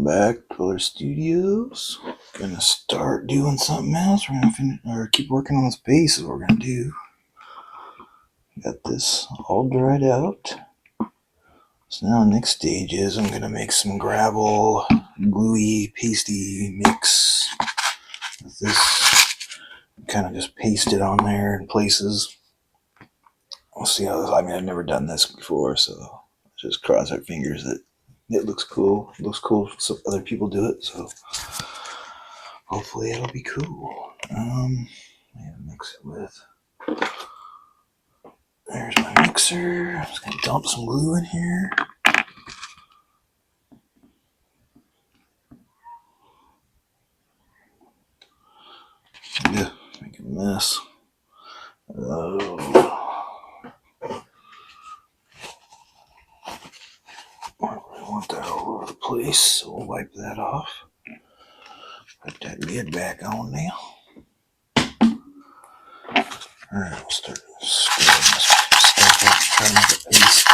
back to other studios. Gonna start doing something else. We're gonna finish or keep working on this base is what we're gonna do. Got this all dried out. So now the next stage is I'm gonna make some gravel, gluey, pasty mix with this. Kind of just paste it on there in places. We'll see how this, I've never done this before, so just cross our fingers that it looks cool. It looks cool if other people do it, so hopefully it'll be cool. I gotta mix it with. There's my mixer. I'm just gonna dump some glue in here. Yeah, make a mess. I want that all over the place, so we'll wipe that off. Put that lid back on now. Alright, we'll start stirring this stuff up, trying to make it paste.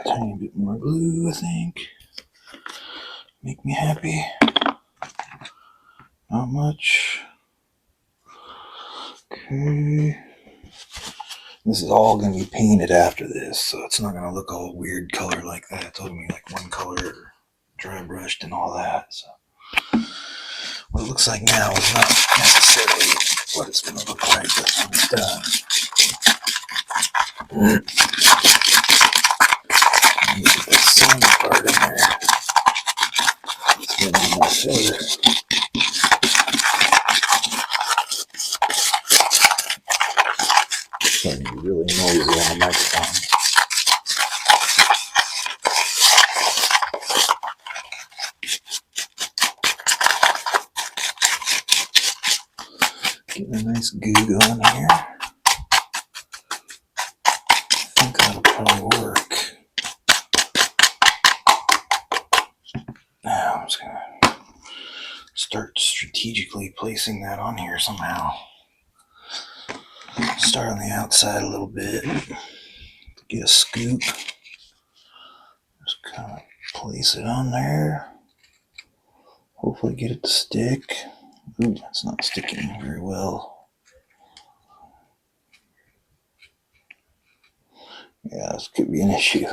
Tiny bit more glue, I think. Make me happy. Not much. Okay. This is all going to be painted after this, so it's not going to look all weird color like that. It's only like one color, dry brushed and all that. So what it looks like now is not necessarily what it's going to look like when it's done. Get that sandy part in there. It's getting on my shoulder. It's starting to be really noisy on the microphone. Getting a nice goo going here. I think that'll probably work. Now I'm just going to start strategically placing that on here somehow. Start on the outside a little bit. Get a scoop. Just kind of place it on there. Hopefully get it to stick. Ooh, it's not sticking very well. Yeah, this could be an issue.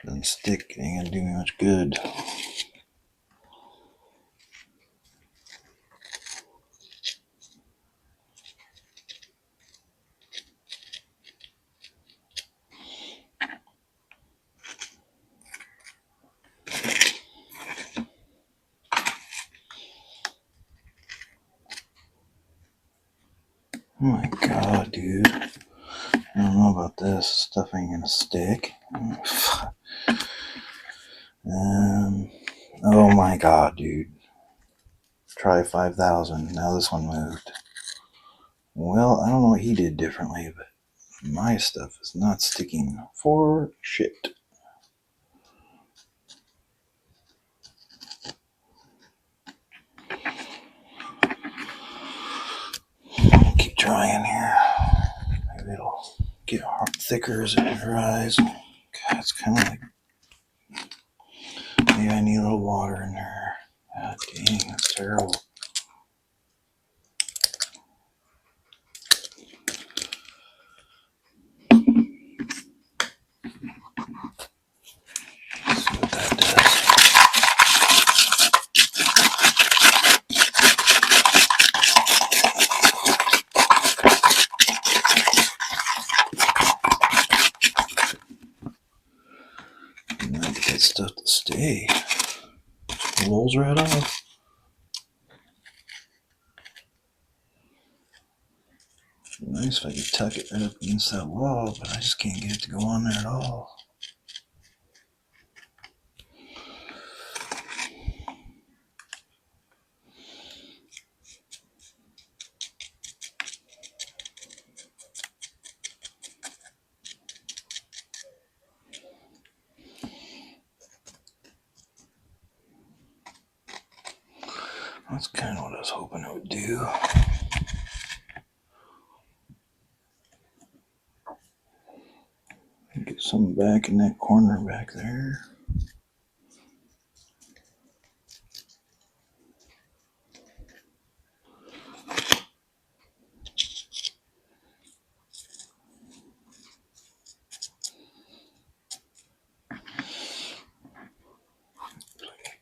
Doesn't stick, it ain't gonna do me much good. Oh my god, dude. I don't know about this. Stuff ain't gonna stick. Oh my god, dude. Try 5,000. Now this one moved. Well, I don't know what he did differently, but my stuff is not sticking for shit. Keep trying here. Maybe it'll get thicker as it dries. God, it's kind of like maybe I need a little water in there. God dang, that's terrible. Let's see what that does. You might get that stuff to stay. It rolls right off. Nice if I could tuck it right up against that wall, but I just can't get it to go on there at all. That's kind of what I was hoping it would do. Get some back in that corner back there.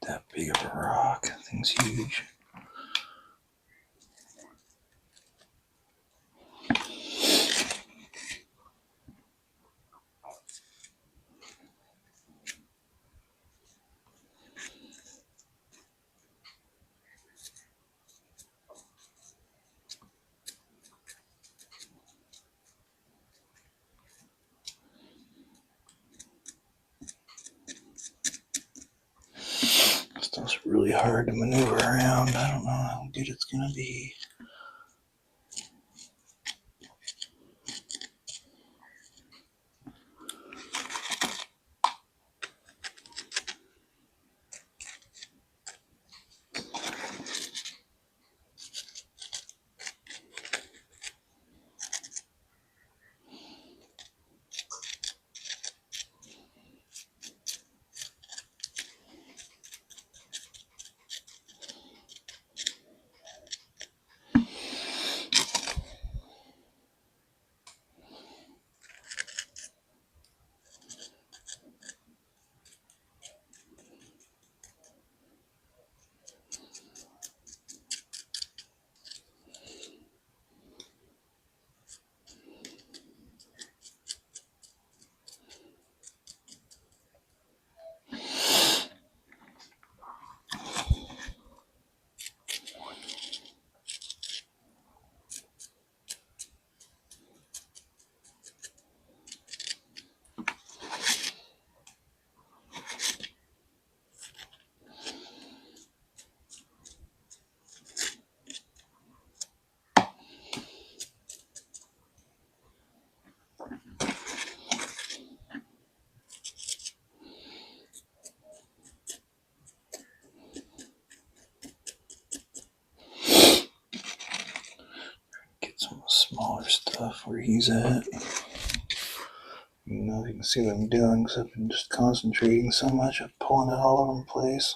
That big of a rock. That thing's huge. Stuff's really hard to maneuver around. I don't know how good it's gonna be. Get some smaller stuff where he's at. You can see what I'm doing because I've been just concentrating so much. I'm pulling it all over the place.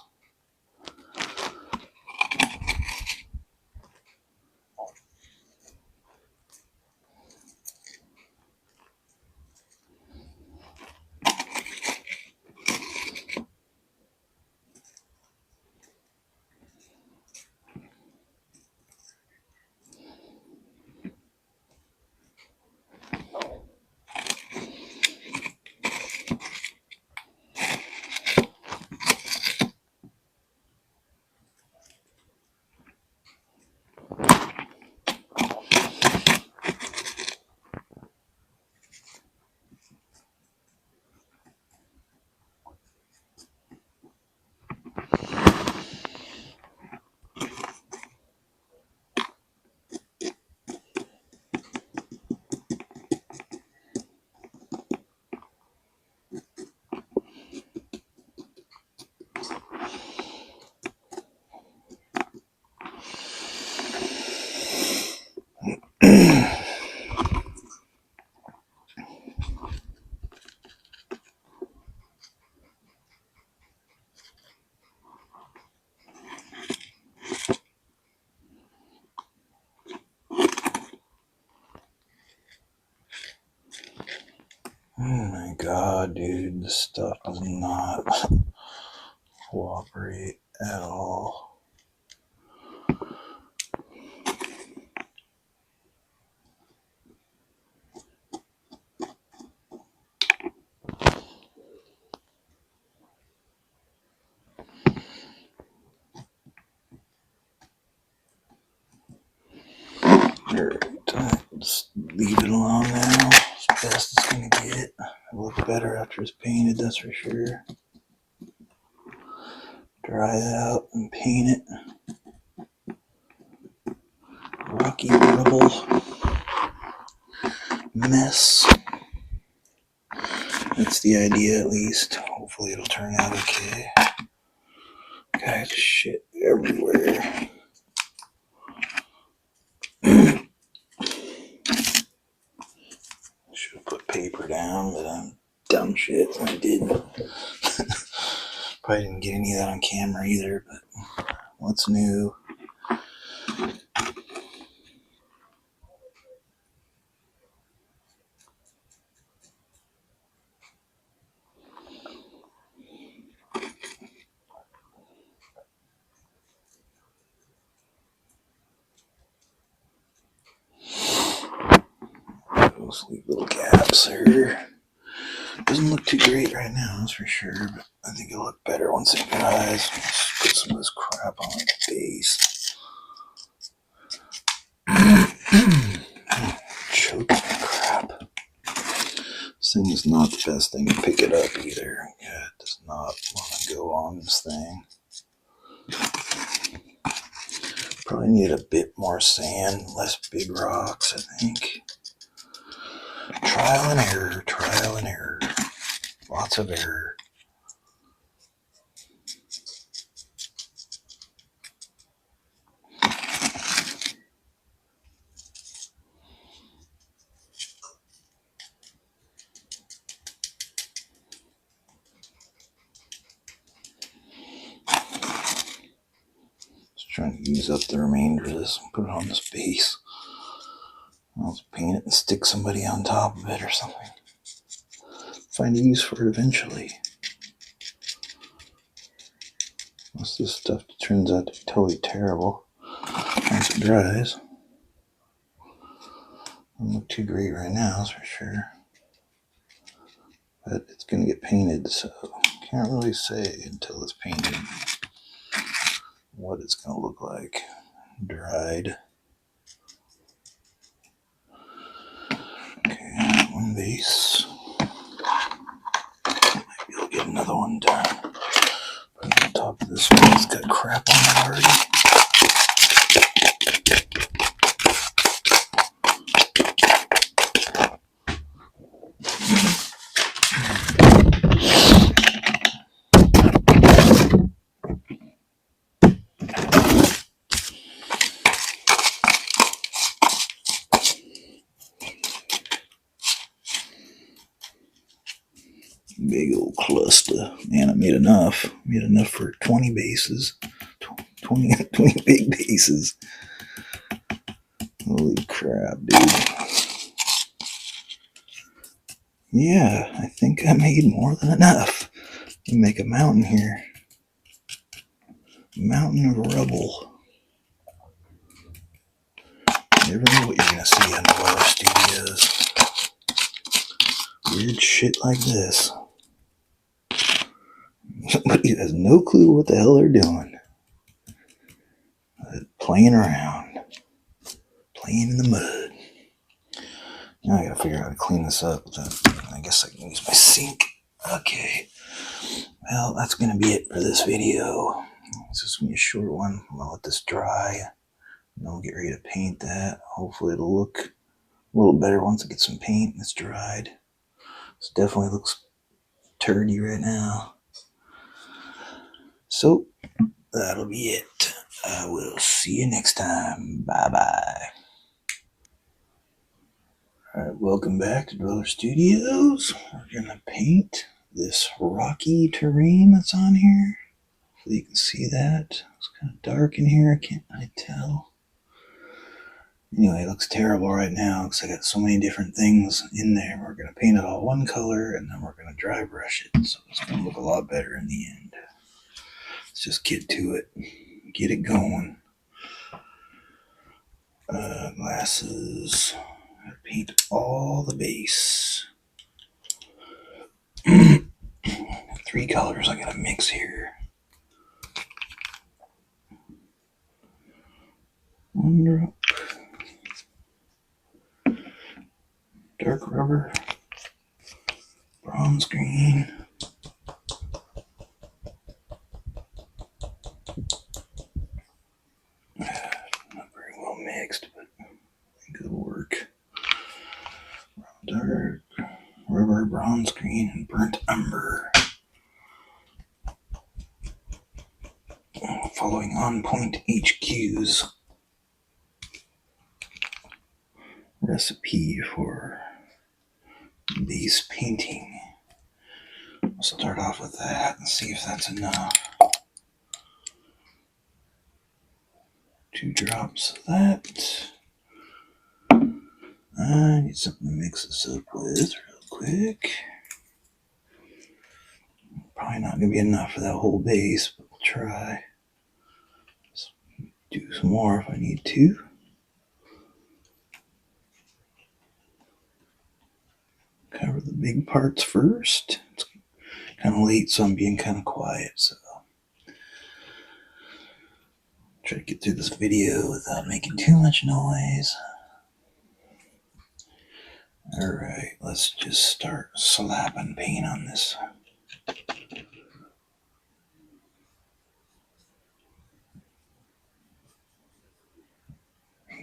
Oh my god, dude, this stuff does not cooperate at all. Alright, just leave it alone now. As best it's gonna get. It'll look better after it's painted, that's for sure. Dry it out and paint it. Rocky rubble mess. That's the idea, at least. Hopefully it'll turn out okay. Guys, shit everywhere. paper down, but I'm dumb shit. I didn't. Probably didn't get any of that on camera either, but what's new? Those little gaps there. Doesn't look too great right now, that's for sure, but I think it'll look better once it dries. Let's put some of this crap on the base. Choking crap. This thing is not the best thing to pick it up either. Yeah, it does not want to go on this thing. Probably need a bit more sand, less big rocks, I think. Trial and error, trial and error. Lots of error. Just trying to use up the remainder of this and put it on this base. I'll just paint it and stick somebody on top of it or something. Find a use for it eventually. Unless this stuff turns out to be totally terrible once it dries. Doesn't look too great right now, that's for sure. But it's going to get painted, so can't really say until it's painted what it's going to look like dried. Okay, one base. Might be able to get another one done. Put it on top of this one. It's got crap on it already. Big old cluster. Man, I made enough. Made enough for 20 bases. 20 big bases. Holy crap, dude. Yeah, I think I made more than enough to make a mountain here. Mountain of rubble. You never know what you're going to see on the Warlord Studios. Weird shit like this. Somebody has no clue what the hell they're doing. Playing around. Playing in the mud. Now I gotta figure out how to clean this up. I guess I can use my sink. Okay. Well, that's gonna be it for this video. It's just gonna be a short one. I'm gonna let this dry. And I'll get ready to paint that. Hopefully it'll look a little better once it gets some paint and it's dried. This definitely looks turdy right now. So, that'll be it. I will see you next time. Bye-bye. Alright, welcome back to Warlord Studios. We're going to paint this rocky terrain that's on here. Hopefully you can see that. It's kind of dark in here. I can't really tell. Anyway, it looks terrible right now because I got so many different things in there. We're going to paint it all one color and then we're going to dry brush it. So it's going to look a lot better in the end. Let's just get to it. Get it going. Glasses. Paint all the base. 3 colors I gotta mix here. One drop. Dark rubber. Bronze green. Not very well mixed, but I think it'll work. Dark rubber, bronze green, and burnt umber. Following on point HQ's recipe for base painting. I'll start off with that and see if that's enough. 2 drops of that. I need something to mix this up with real quick. Probably not going to be enough for that whole base, but we'll try. Let's do some more if I need to. Cover the big parts first. It's kind of late, so I'm being kind of quiet, so try to get through this video without making too much noise. Alright, let's just start slapping paint on this.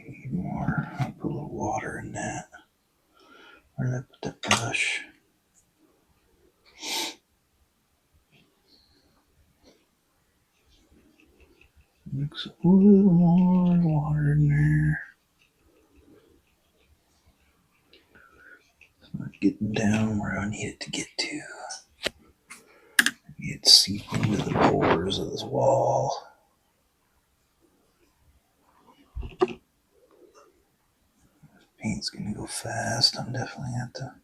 Need more. I'll put a little water in that. Where did I put that brush? Mix a little more water in there. It's not getting down where I need it to get to. It's seeping into the pores of this wall. Paint's gonna go fast. I'm definitely have to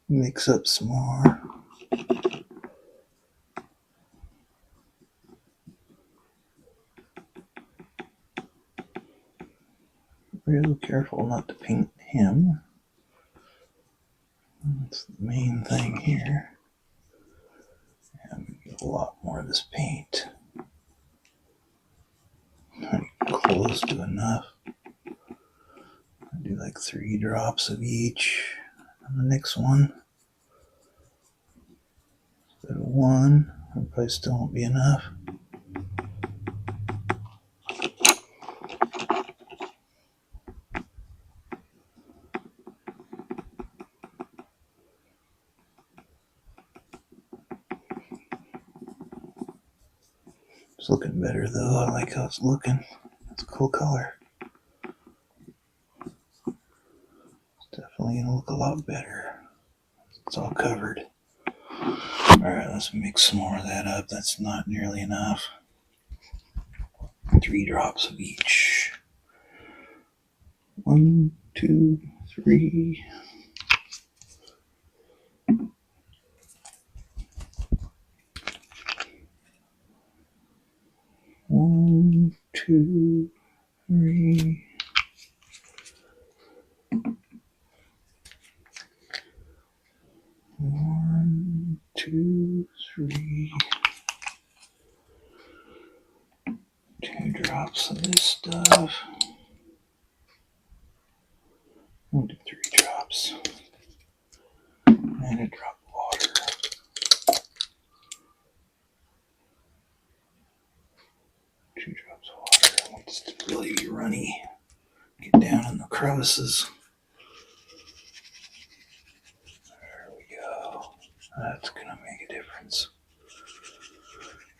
mix up some more. Real careful not to paint him. That's the main thing here. I'm gonna get a lot more of this paint. Not close to enough. I'll do like 3 drops of each on the next one. Instead of 1, it probably still won't be enough. It's looking better though. I like how it's looking. It's a cool color. It's definitely gonna look a lot better. It's all covered. Alright, let's mix some more of that up. That's not nearly enough. 3 drops of each. 1, 2, 3. One, 2, 3. 1, 2, 3. 2 drops of this stuff. We'll do 3 drops. And a drop of water. 2 drops of water. I want this to really be runny. Get down in the crevices. There we go. That's gonna make a difference.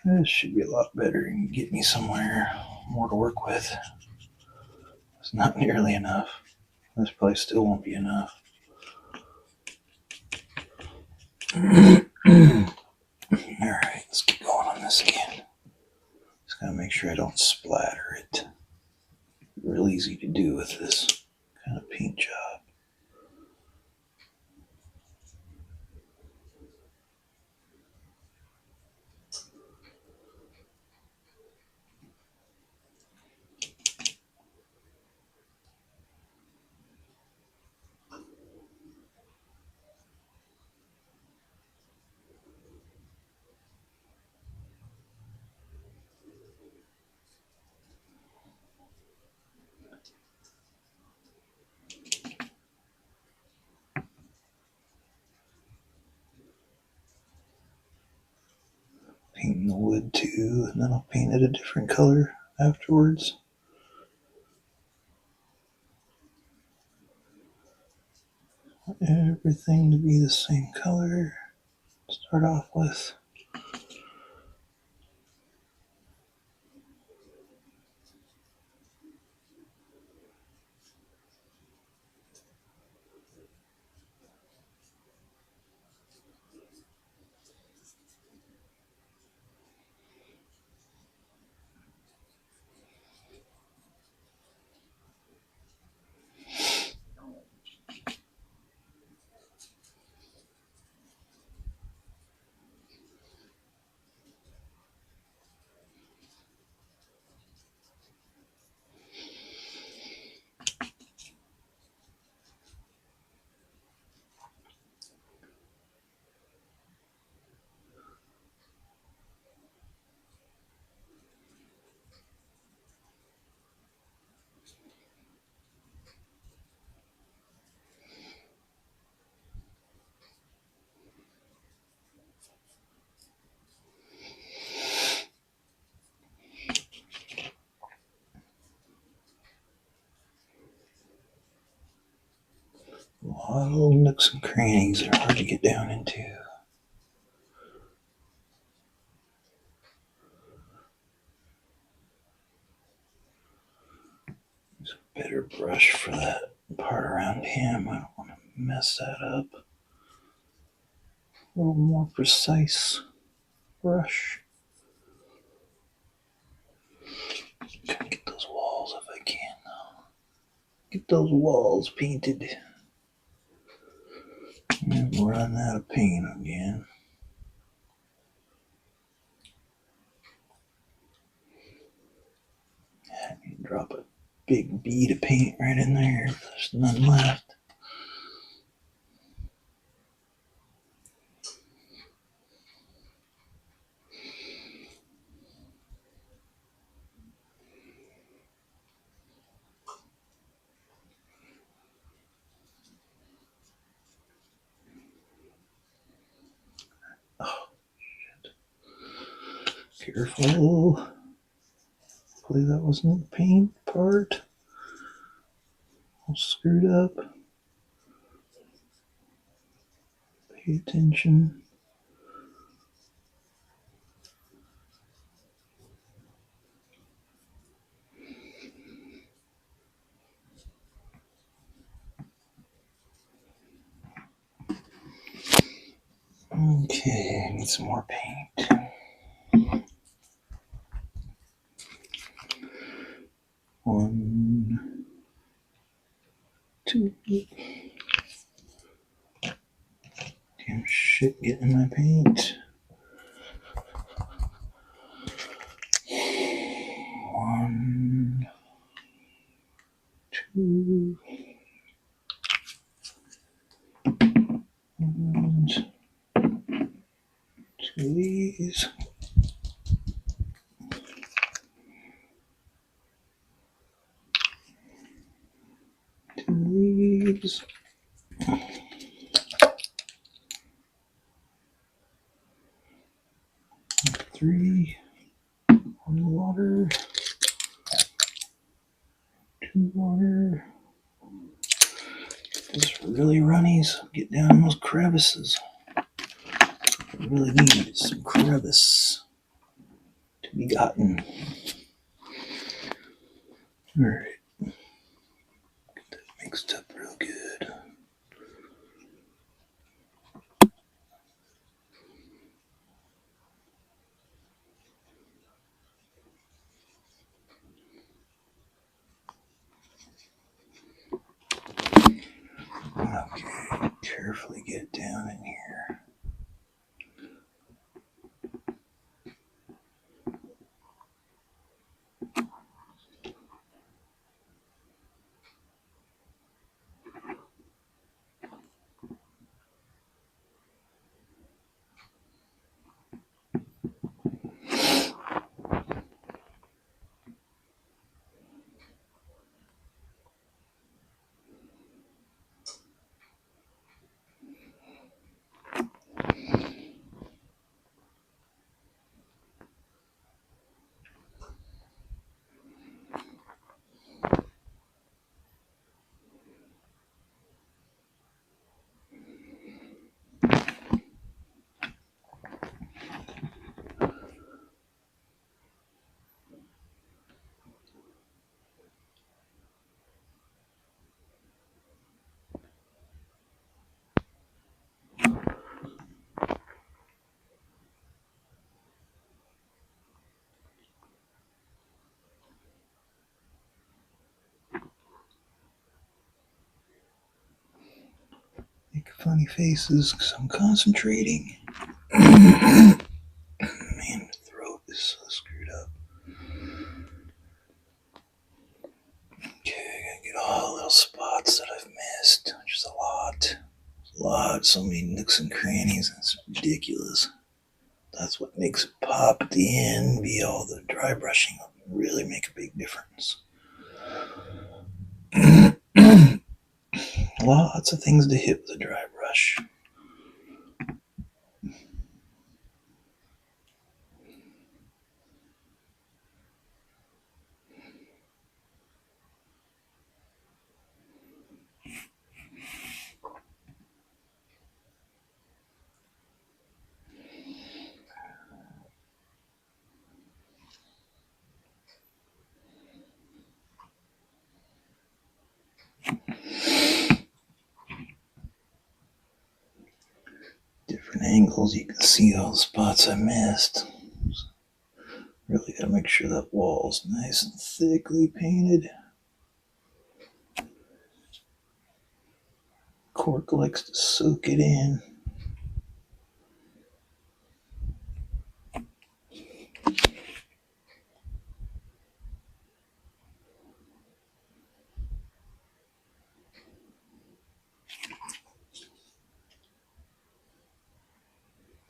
This should be a lot better and get me somewhere more to work with. It's not nearly enough. This probably still won't be enough. Alright, let's keep going on this again. Just gotta make sure I don't splatter it. Real easy to do with this kind of paint job. Painting the wood too, and then I'll paint it a different color afterwards. Everything to be the same color to start off with. lot of little nooks and crannies that are hard to get down into. Use a better brush for that part around him. I don't want to mess that up. A little more precise brush. Try to get those walls if I can. Get those walls painted. And run out of paint again. Drop a big bead of paint right in there. There's none left. Oh, shit. Careful. Hopefully that wasn't the paint part. All screwed up. Pay attention. Okay, I need some more paint. One, two. Damn shit, getting my paint. One, two. And two of these. Two of these. Three. One water. Two water. This really runny, so get down in those crevices. I really need some crevice to be gotten. Alright. Get that mixed up real good. Okay, carefully get down in here. Make funny faces because I'm concentrating. Man, my throat is so screwed up. Okay, I gotta get all the little spots that I've missed, which is a lot. So many nooks and crannies, and it's ridiculous. That's what makes it pop at the end, be all the dry brushing will really make a big difference. Lots of things to hit with a dry brush. different angles, you can see all the spots I missed. Really gotta make sure that wall's nice and thickly painted. Cork likes to soak it in.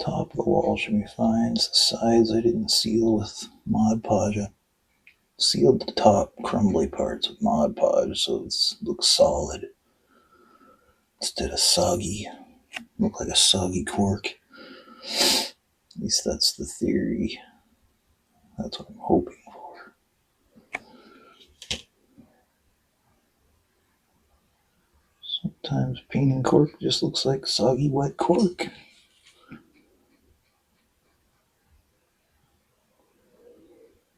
Top of the wall should be fine. It's the sides I didn't seal with Mod Podge. I sealed the top crumbly parts with Mod Podge so it looks solid instead of soggy. Look like a soggy cork. At least that's the theory. That's what I'm hoping for. Sometimes painting cork just looks like soggy wet cork.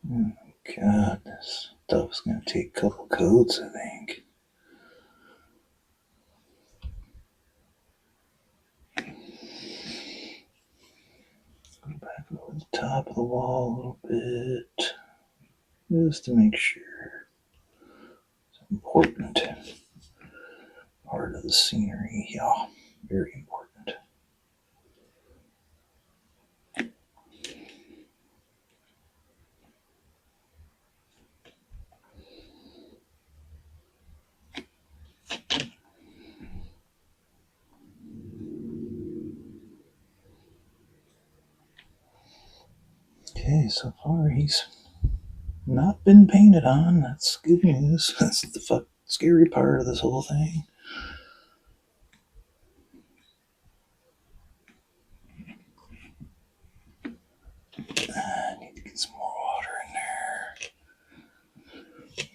Oh God, this stuff's gonna take a couple coats, I think. Go back over the top of the wall a little bit, just to make sure. It's important part of the scenery. Yeah, very important. Okay, so far he's not been painted on. That's good news. That's the scary part of this whole thing. I need to get some more water in there.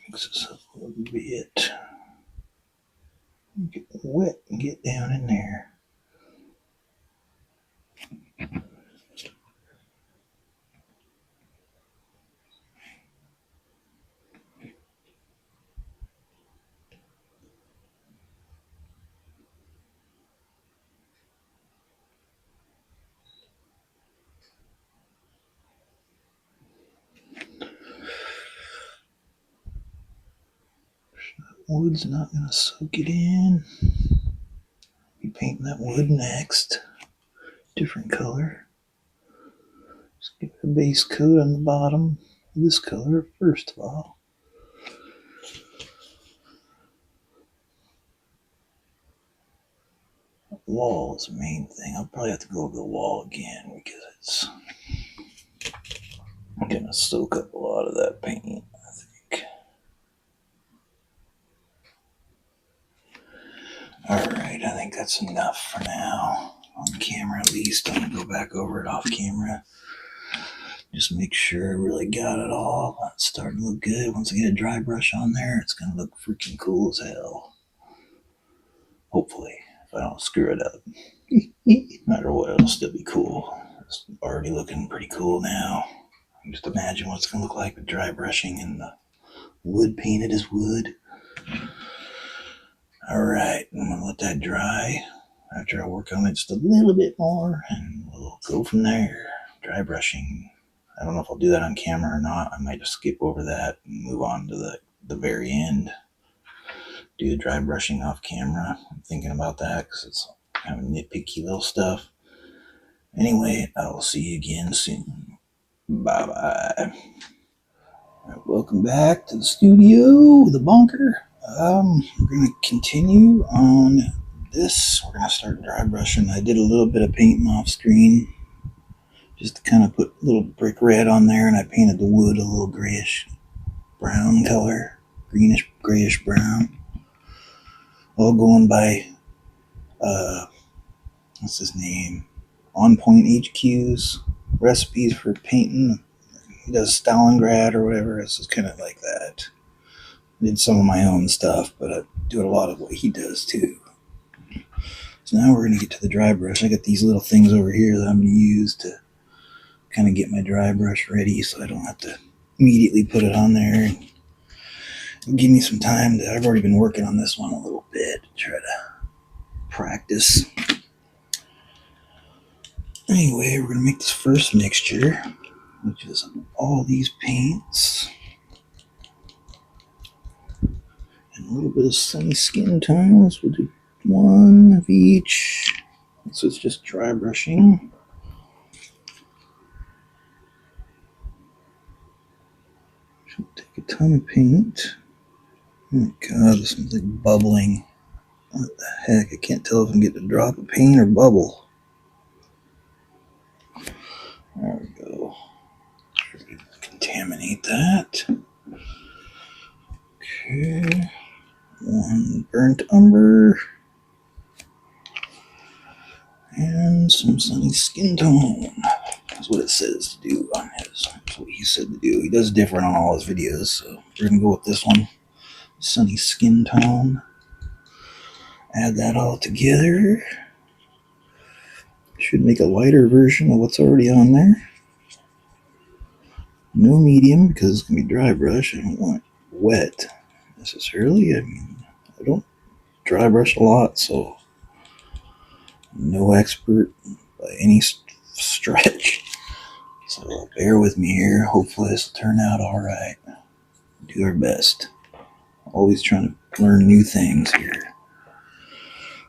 Mix this up a little bit. Get wet and get down in there. Wood's not going to soak it in. Be painting that wood next. Different color. Just give it a base coat on the bottom. This color first of all. The wall is the main thing. I'll probably have to go over the wall again because it's going to soak up a lot of that paint, I think. Alright, I think that's enough for now. On camera at least. I'm going to go back over it off camera. Just make sure I really got it all. It's starting to look good. Once I get a dry brush on there, it's going to look freaking cool as hell. Hopefully, if I don't screw it up. No matter what, it'll still be cool. It's already looking pretty cool now. Just imagine what it's going to look like with dry brushing and the wood painted as wood. Alright, I'm going to let that dry after I work on it just a little bit more, and we'll go from there. Dry brushing. I don't know if I'll do that on camera or not. I might just skip over that and move on to the very end. Do the dry brushing off camera. I'm thinking about that because it's kind of nitpicky little stuff. Anyway, I will see you again soon. Bye-bye. Right, welcome back to the studio, the bunker. We're going to continue on this. We're going to start dry brushing. I did a little bit of painting off screen just to kind of put a little brick red on there, and I painted the wood a little grayish brown color, greenish grayish brown. All going by what's his name? On Point HQ's recipes for painting. He does Stalingrad or whatever. It's just kind of like that. I did some of my own stuff, but I do a lot of what he does too. So now we're going to get to the dry brush. I got these little things over here that I'm going to use to kind of get my dry brush ready so I don't have to immediately put it on there. And give me some time. I've already been working on this one a little bit to try to practice Anyway, we're going to make this first mixture, which is all these paints. And a little bit of sunny skin tones. We'll do one of each. So it's just dry brushing. Shouldn't take a ton of paint. Oh my god, this smells like bubbling. What the heck? I can't tell if I'm getting a drop of paint or bubble. There we go. Contaminate that. Okay. One burnt umber. And some sunny skin tone. That's what it says to do on his. That's what he said to do. He does different on all his videos, so we're going to go with this one. Sunny skin tone. Add that all together. Should make a lighter version of what's already on there. No medium because it's going to be dry brush. I don't want it wet necessarily. I mean, I don't dry brush a lot, so no expert by any stretch. So bear with me here. Hopefully this will turn out all right. Do our best. Always trying to learn new things here.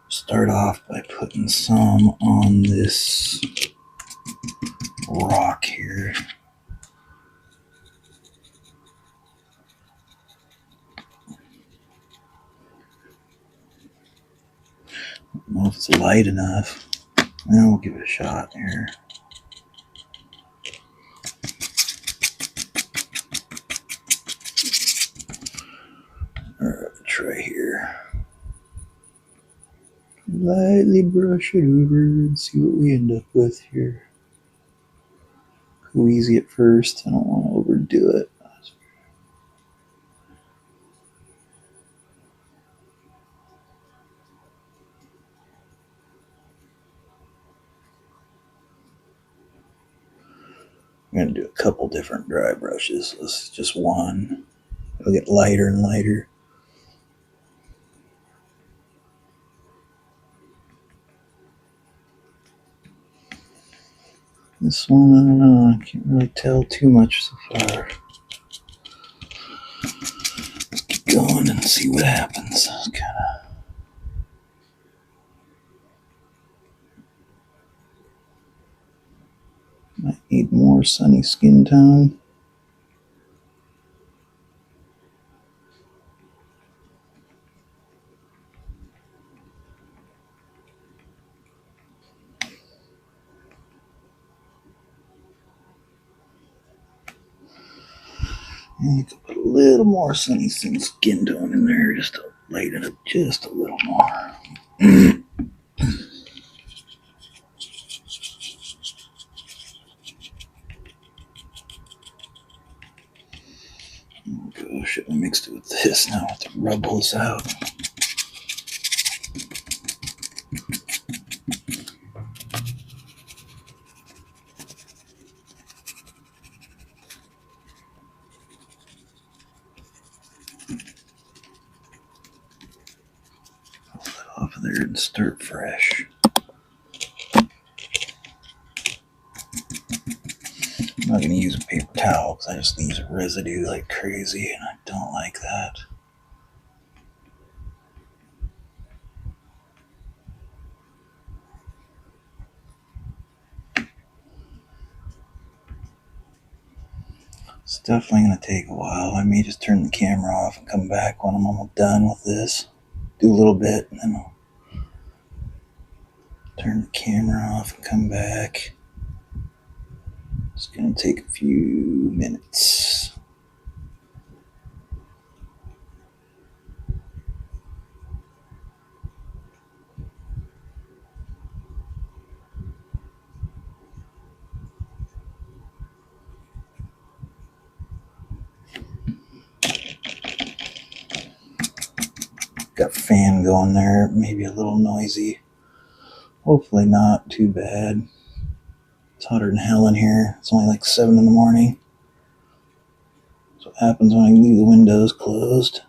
Start off by putting some on this rock here. I don't know if it's light enough. Now we'll give it a shot here. Alright, try here. Lightly brush it over and see what we end up with here. Go easy at first. I don't want to overdo it. I'm going to do a couple different dry brushes. This is just one. It'll get lighter and lighter. This one, I don't know. I can't really tell too much so far. Let's keep going and see what happens. Might need more sunny skin tone. And you can put a little more sunny skin tone in there just to lighten it up just a little more. Oh gosh, I mixed it with this. Now I have to rub this out. Off of there and start fresh. I'm not going to use a paper towel because I just leave residue like crazy and I don't like that. It's definitely going to take a while. I may just turn the camera off and come back when I'm almost done with this. Do a little bit and then I'll turn the camera off and come back. It's going to take a few minutes. Got a fan going there, maybe a little noisy. Hopefully not too bad. It's hotter than hell in here. It's only like 7 in the morning. That's what happens when I leave the windows closed.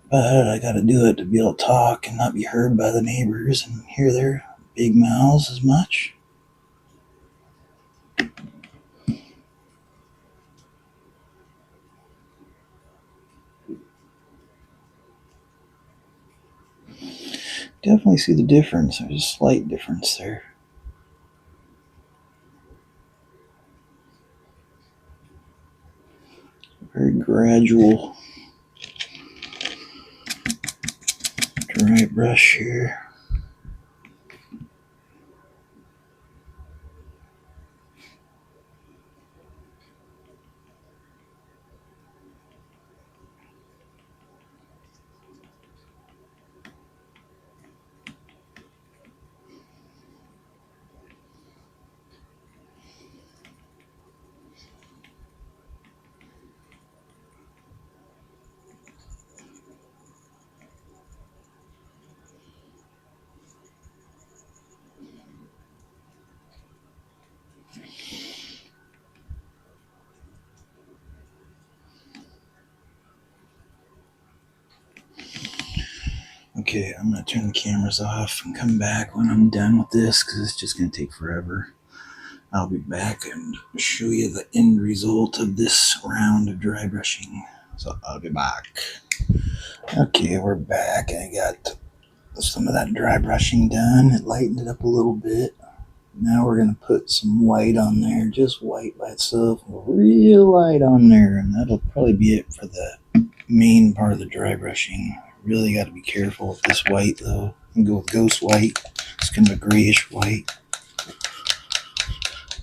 But I gotta do it to be able to talk and not be heard by the neighbors and hear their big mouths as much. Definitely see the difference. There's a slight difference there. Very gradual dry brush here. Okay, I'm going to turn the cameras off and come back when I'm done with this because it's just going to take forever. I'll be back and show you the end result of this round of dry brushing. So I'll be back. Okay, we're back. I got some of that dry brushing done. It lightened it up a little bit. Now we're going to put some white on there, just white by itself, real light on there, and that'll probably be it for the main part of the dry brushing. Really got to be careful with this white though. And go with ghost white. It's kind of a grayish white.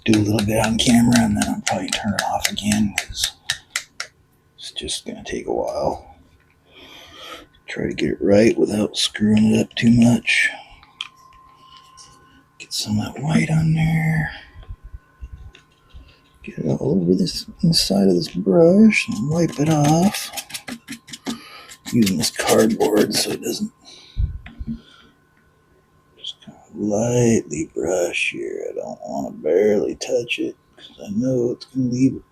Do a little bit on camera and then I'll probably turn it off again because it's just going to take a while. Try to get it right without screwing it up too much. Get some of that white on there. Get it all over this inside of this brush and wipe it off. Using this cardboard so it doesn't. Just kind of lightly brush here. I don't want to barely touch it because I know it's going to leave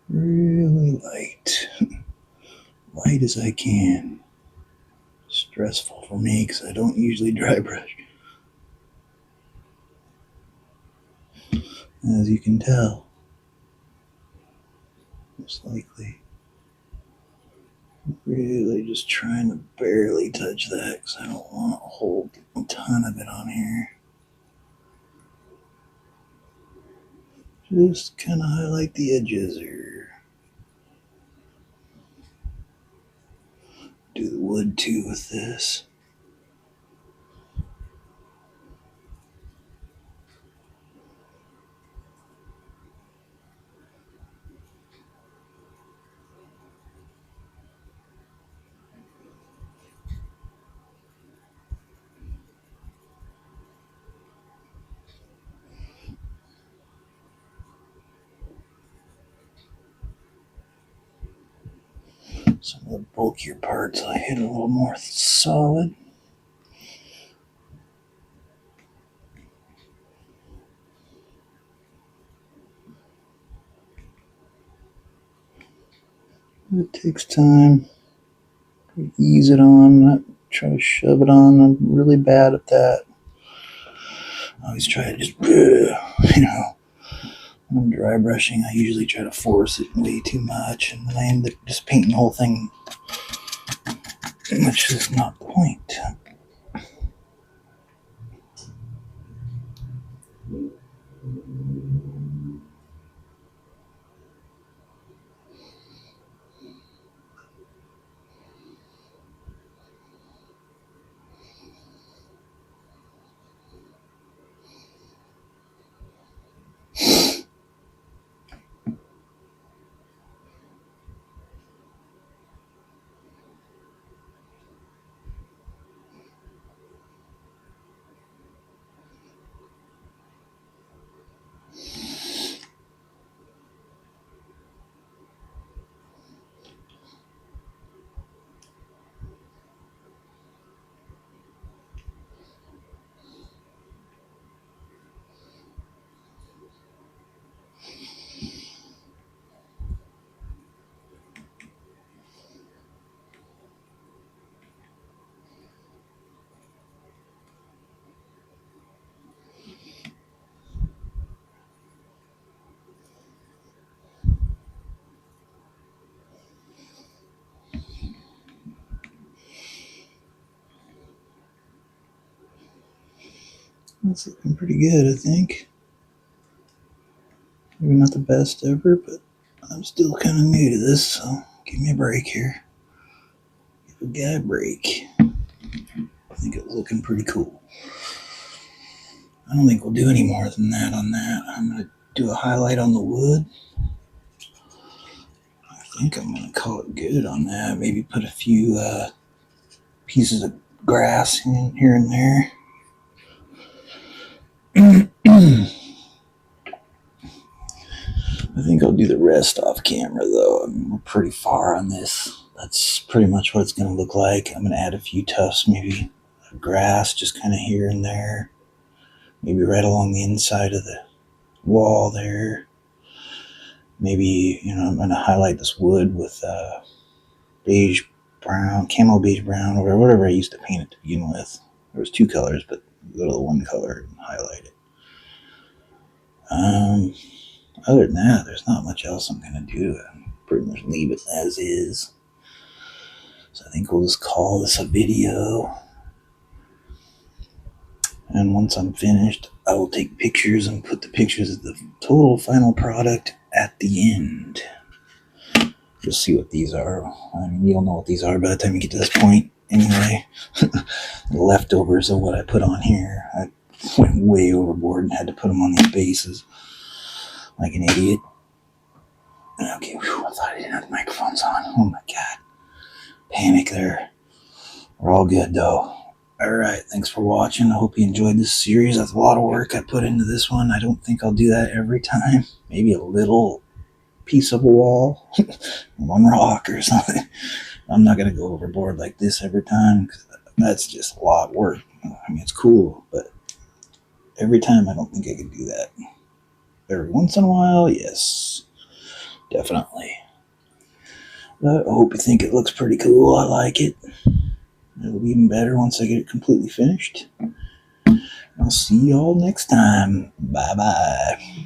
really light. Light as I can. Stressful for me because I don't usually dry brush. As you can tell, most likely. Really just trying to barely touch that because I don't want to hold a ton of it on here. Just kind of highlight the edges here. Do the wood too with this. Some of the bulkier parts I hit a little more solid. It takes time. Ease it on, not try to shove it on. I'm really bad at that. I always try to just, when I'm dry brushing, I usually try to force it way too much, and then I end up just painting the whole thing, which is not the point. That's looking pretty good, I think. Maybe not the best ever, but I'm still kind of new to this, so give me a break here. Give a guy a break. I think it was looking pretty cool. I don't think we'll do any more than that on that. I'm going to do a highlight on the wood. I think I'm going to call it good on that. Maybe put a few pieces of grass in here and there. I think I'll do the rest off camera though. I mean, we're pretty far on this. That's pretty much what it's going to look like. I'm going to add a few tufts, maybe of grass, just kind of here and there. Maybe right along the inside of the wall there. Maybe, I'm going to highlight this wood with beige brown, camo beige brown, or whatever I used to paint it to begin with. There was two colors, but go to the one color and highlight it. Other than that, there's not much else I'm going to do. I'm pretty much leave it as is. So I think we'll just call this a video. And once I'm finished, I will take pictures and put the pictures of the total final product at the end. You'll see what these are. I mean, you'll know what these are by the time you get to this point. Anyway, the leftovers of what I put on here. I went way overboard and had to put them on these bases like an idiot. Okay, whew, I thought I didn't have the microphones on. Oh my god. Panic there. We're all good though. Alright, thanks for watching. I hope you enjoyed this series. That's a lot of work I put into this one. I don't think I'll do that every time. Maybe a little piece of a wall, one rock or something. I'm not going to go overboard like this every time, because that's just a lot of work. I mean, it's cool, but every time I don't think I could do that. Every once in a while, yes, definitely. But I hope you think it looks pretty cool. I like it. It'll be even better once I get it completely finished. I'll see y'all next time. Bye-bye.